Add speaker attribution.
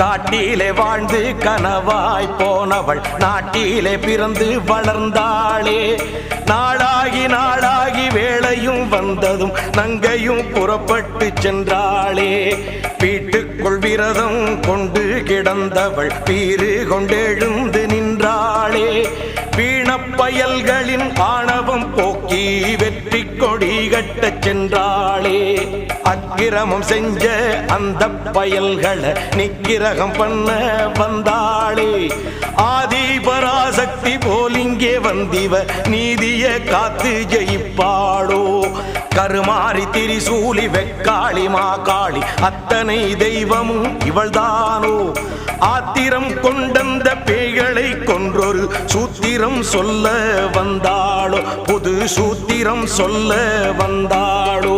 Speaker 1: காட்டிலே வாழ்ந்து கனவாய் போனவள் நாட்டிலே பிறந்து வளர்ந்தாளே. நாளாகி வேளையும் வந்ததும் நங்கையும் புறப்பட்டு சென்றாளே. வீட்டுக்குள் விரதம் கொண்டு கிடந்தவள் பீறு கொண்டெழுந்து நின்றாளே. வீணப்பயல்களின் ஆணவம் போக்கி வெற்றி கொடி கட்டச் சென்றாளே. அக்கிரமம் செஞ்ச அந்த பயல்களை நிக்கிரகம் பண்ண வந்தாளே. ஆதிபராசக்தி போல் இங்கே வந்திவ நீதிய காத்து ஜெயிப்பாளோ. கருமாறி திரிசூலி வெக்காளி மாகாளி அத்தனை தெய்வமும் இவள்தானோ. ஆத்திரம் கொண்டந்த பேய்களை கொன்றொரு சூத்திரம் சொல்ல வந்தாளோ. புது சூத்திரம் சொல்ல வந்தாளோ.